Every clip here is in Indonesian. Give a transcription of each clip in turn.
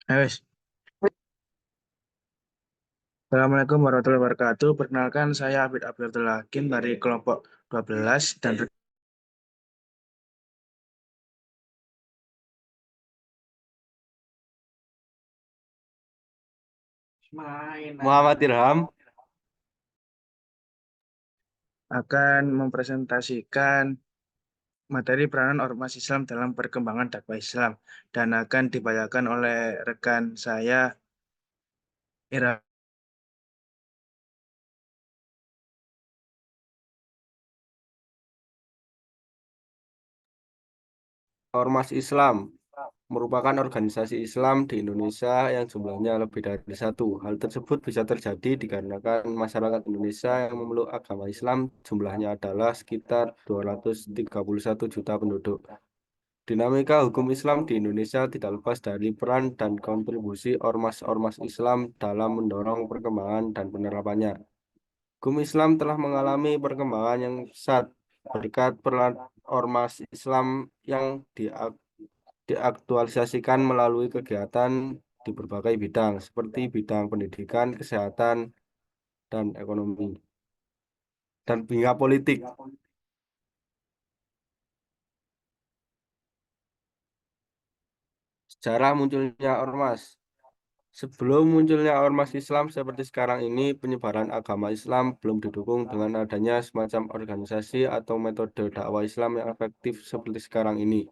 Wes. Assalamualaikum warahmatullahi wabarakatuh. Perkenalkan saya Abid Abdul Hakim dari kelompok 12 dan Muhammad Irham. akan mempresentasikan materi peranan Ormas Islam dalam perkembangan dakwah Islam dan akan dibacakan oleh rekan saya Ira. Ormas Islam merupakan organisasi Islam di Indonesia yang jumlahnya lebih dari satu. Hal tersebut bisa terjadi dikarenakan masyarakat Indonesia yang memeluk agama Islam jumlahnya adalah sekitar 231 juta penduduk. Dinamika hukum Islam di Indonesia tidak lepas dari peran dan kontribusi ormas-ormas Islam dalam mendorong perkembangan dan penerapannya. Hukum Islam telah mengalami perkembangan yang pesat berkat peran ormas Islam yang diaktualisasikan melalui kegiatan di berbagai bidang, seperti bidang pendidikan, kesehatan, dan ekonomi, dan bidang politik. Sejarah munculnya ormas. Sebelum munculnya ormas Islam seperti sekarang ini, penyebaran agama Islam belum didukung dengan adanya semacam organisasi atau metode dakwah Islam yang efektif seperti sekarang ini.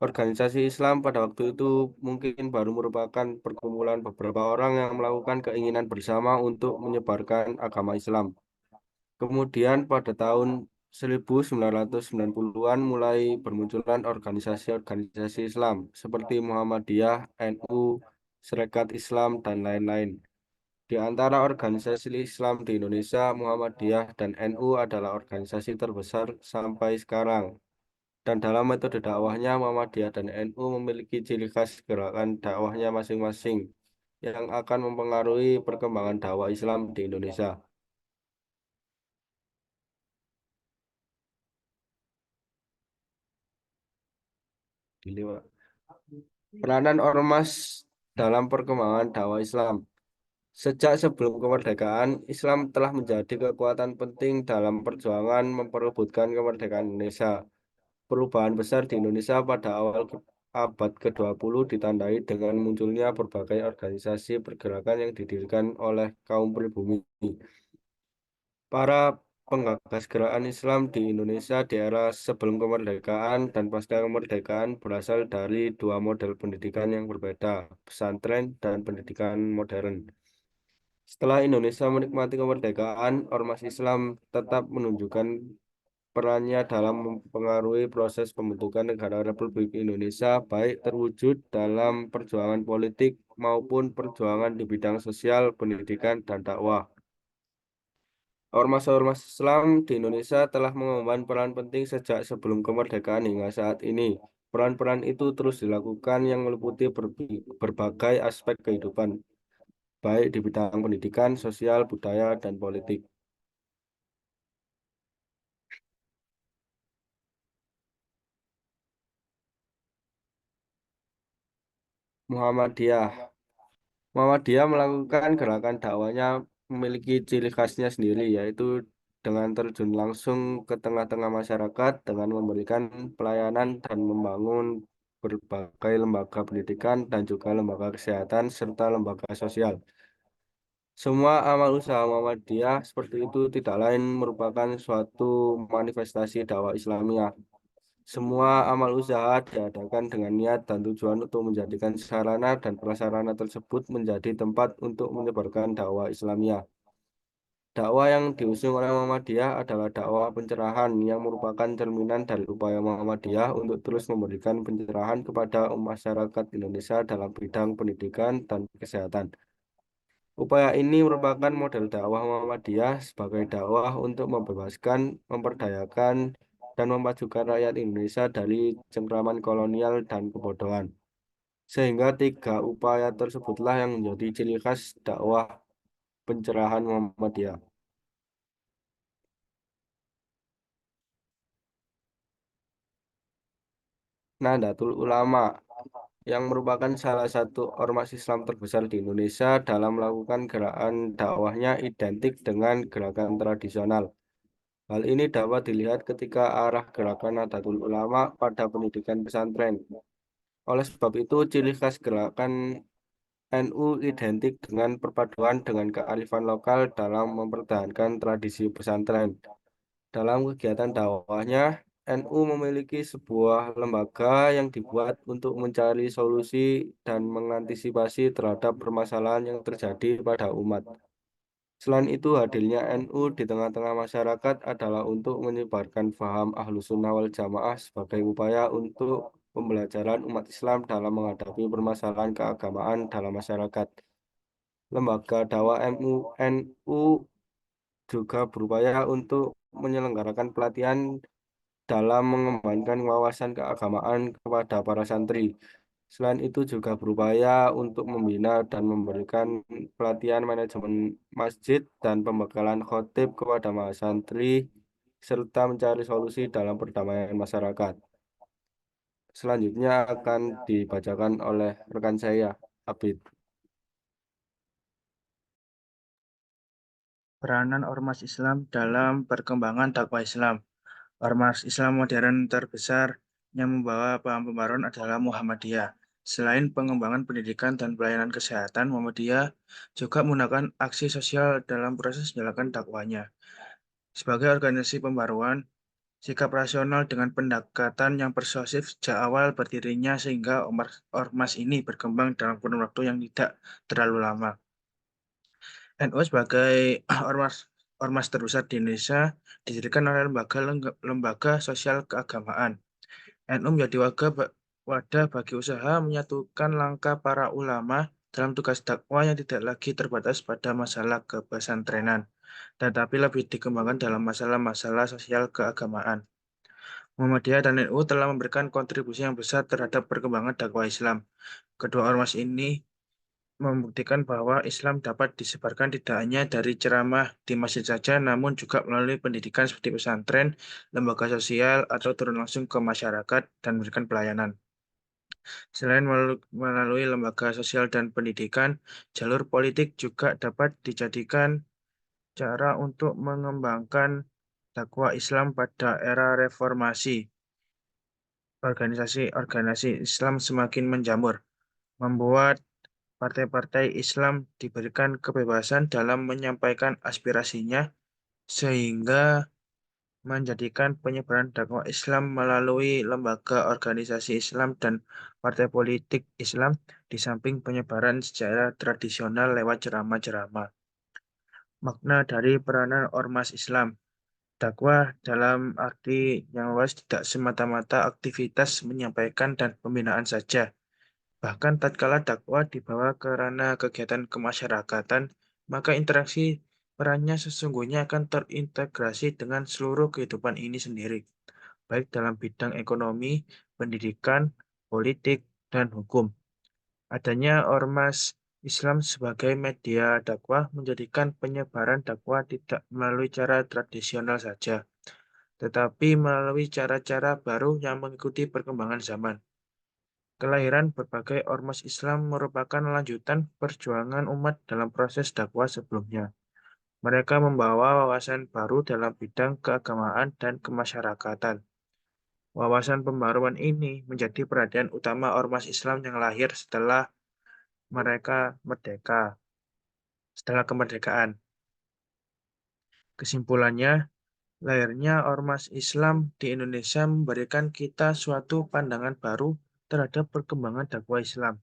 Organisasi Islam pada waktu itu mungkin baru merupakan perkumpulan beberapa orang yang melakukan keinginan bersama untuk menyebarkan agama Islam. Kemudian pada tahun 1990-an mulai bermunculan organisasi-organisasi Islam seperti Muhammadiyah, NU, Serikat Islam, dan lain-lain. Di antara organisasi Islam di Indonesia, Muhammadiyah dan NU adalah organisasi terbesar sampai sekarang. Dan dalam metode dakwahnya, Muhammadiyah dan NU memiliki ciri khas gerakan dakwahnya masing-masing yang akan mempengaruhi perkembangan dakwah Islam di Indonesia. Gini, Pak. Peranan ormas dalam perkembangan dakwah Islam. Sejak sebelum kemerdekaan, Islam telah menjadi kekuatan penting dalam perjuangan memperebutkan kemerdekaan Indonesia. Perubahan besar di Indonesia pada awal abad ke-20 ditandai dengan munculnya berbagai organisasi pergerakan yang didirikan oleh kaum pribumi. Para penggagas gerakan Islam di Indonesia di era sebelum kemerdekaan dan pasca kemerdekaan berasal dari dua model pendidikan yang berbeda, pesantren dan pendidikan modern. Setelah Indonesia menikmati kemerdekaan, ormas Islam tetap menunjukkan perannya dalam mempengaruhi proses pembentukan negara Republik Indonesia, baik terwujud dalam perjuangan politik maupun perjuangan di bidang sosial, pendidikan, dan dakwah. Ormas-ormas Islam di Indonesia telah mengemban peran penting sejak sebelum kemerdekaan hingga saat ini. Peran-peran itu terus dilakukan yang meliputi berbagai aspek kehidupan, baik di bidang pendidikan, sosial, budaya, dan politik. Muhammadiyah. Muhammadiyah melakukan gerakan dakwanya memiliki ciri khasnya sendiri, yaitu dengan terjun langsung ke tengah-tengah masyarakat dengan memberikan pelayanan dan membangun berbagai lembaga pendidikan dan juga lembaga kesehatan serta lembaga sosial. Semua amal usaha Muhammadiyah seperti itu tidak lain merupakan suatu manifestasi dakwah Islamiyah. Semua amal usaha diadakan dengan niat dan tujuan untuk menjadikan sarana dan prasarana tersebut menjadi tempat untuk menyebarkan dakwah Islamiyah. Dakwah yang diusung oleh Muhammadiyah adalah dakwah pencerahan yang merupakan cerminan dari upaya Muhammadiyah untuk terus memberikan pencerahan kepada masyarakat Indonesia dalam bidang pendidikan dan kesehatan. Upaya ini merupakan model dakwah Muhammadiyah sebagai dakwah untuk membebaskan, memperdayakan, dan memajukan rakyat Indonesia dari cengkraman kolonial dan kebodohan. Sehingga tiga upaya tersebutlah yang menjadi ciri khas dakwah pencerahan Muhammadiyah. Nahdlatul Ulama. yang merupakan salah satu ormas Islam terbesar di Indonesia dalam melakukan gerakan dakwahnya identik dengan gerakan tradisional. Hal ini dapat dilihat ketika arah gerakan Nahdlatul Ulama pada pendidikan pesantren. Oleh sebab itu, ciri khas gerakan NU identik dengan perpaduan dengan kearifan lokal dalam mempertahankan tradisi pesantren. Dalam kegiatan dakwahnya, NU memiliki sebuah lembaga yang dibuat untuk mencari solusi dan mengantisipasi terhadap permasalahan yang terjadi pada umat. Selain itu, hadirnya NU di tengah-tengah masyarakat adalah untuk menyebarkan paham Ahlus Sunnah wal Jamaah sebagai upaya untuk pembelajaran umat Islam dalam menghadapi permasalahan keagamaan dalam masyarakat. Lembaga dakwah NU juga berupaya untuk menyelenggarakan pelatihan dalam mengembangkan wawasan keagamaan kepada para santri. Selain itu juga berupaya untuk membina dan memberikan pelatihan manajemen masjid dan pembekalan khotib kepada para santri serta mencari solusi dalam perdamaian masyarakat. Selanjutnya akan dibacakan oleh rekan saya, Abid. Peranan ormas Islam dalam perkembangan dakwah Islam. Ormas Islam modern terbesar yang membawa paham pembaruan adalah Muhammadiyah. Selain pengembangan pendidikan dan pelayanan kesehatan, Muhammadiyah juga menggunakan aksi sosial dalam proses menjalankan dakwahnya. Sebagai organisasi pembaruan, sikap rasional dengan pendekatan yang persuasif sejak awal berdirinya sehingga ormas ini berkembang dalam kurun waktu yang tidak terlalu lama. NU sebagai ormas ormas terbesar di Indonesia didirikan oleh lembaga sosial keagamaan. NU menjadi wadah bagi usaha menyatukan langkah para ulama dalam tugas dakwah yang tidak lagi terbatas pada masalah kepesantrenan, tetapi lebih dikembangkan dalam masalah-masalah sosial keagamaan. Muhammadiyah dan NU telah memberikan kontribusi yang besar terhadap perkembangan dakwah Islam. Kedua ormas ini membuktikan bahwa Islam dapat disebarkan tidak hanya dari ceramah di masjid saja, namun juga melalui pendidikan seperti pesantren, lembaga sosial, atau turun langsung ke masyarakat dan memberikan pelayanan. Selain melalui lembaga sosial dan pendidikan, jalur politik juga dapat dijadikan cara untuk mengembangkan dakwah Islam pada era reformasi. Organisasi-organisasi Islam semakin menjamur, membuat partai-partai Islam diberikan kebebasan dalam menyampaikan aspirasinya, sehingga menjadikan penyebaran dakwah Islam melalui lembaga organisasi Islam dan partai politik Islam di samping penyebaran secara tradisional lewat ceramah-ceramah. Makna dari peranan ormas Islam, dakwah dalam arti yang luas tidak semata-mata aktivitas menyampaikan dan pembinaan saja. Bahkan tatkala dakwah dibawa ke ranah kegiatan kemasyarakatan, maka interaksi perannya sesungguhnya akan terintegrasi dengan seluruh kehidupan ini sendiri, baik dalam bidang ekonomi, pendidikan, politik, dan hukum. Adanya ormas Islam sebagai media dakwah menjadikan penyebaran dakwah tidak melalui cara tradisional saja, tetapi melalui cara-cara baru yang mengikuti perkembangan zaman. Kelahiran berbagai ormas Islam merupakan lanjutan perjuangan umat dalam proses dakwah sebelumnya. Mereka membawa wawasan baru dalam bidang keagamaan dan kemasyarakatan. Wawasan pembaruan ini menjadi perhatian utama ormas Islam yang lahir mereka merdeka, setelah kemerdekaan. Kesimpulannya, lahirnya ormas Islam di Indonesia memberikan kita suatu pandangan baru terhadap perkembangan dakwah Islam,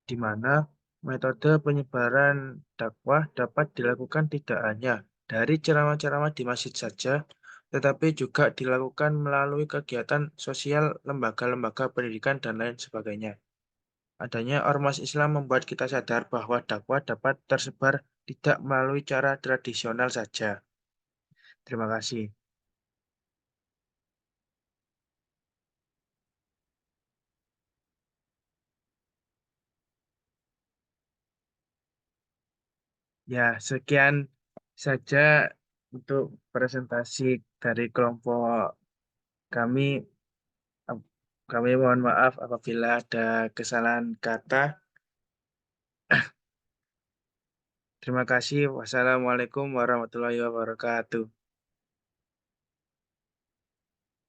di mana metode penyebaran dakwah dapat dilakukan tidak hanya dari ceramah-ceramah di masjid saja, tetapi juga dilakukan melalui kegiatan sosial, lembaga-lembaga pendidikan, dan lain sebagainya. Adanya ormas Islam membuat kita sadar bahwa dakwah dapat tersebar tidak melalui cara tradisional saja. Terima kasih. Ya, sekian saja untuk presentasi dari kelompok kami. Kami mohon maaf apabila ada kesalahan kata. Terima kasih. Wassalamualaikum warahmatullahi wabarakatuh.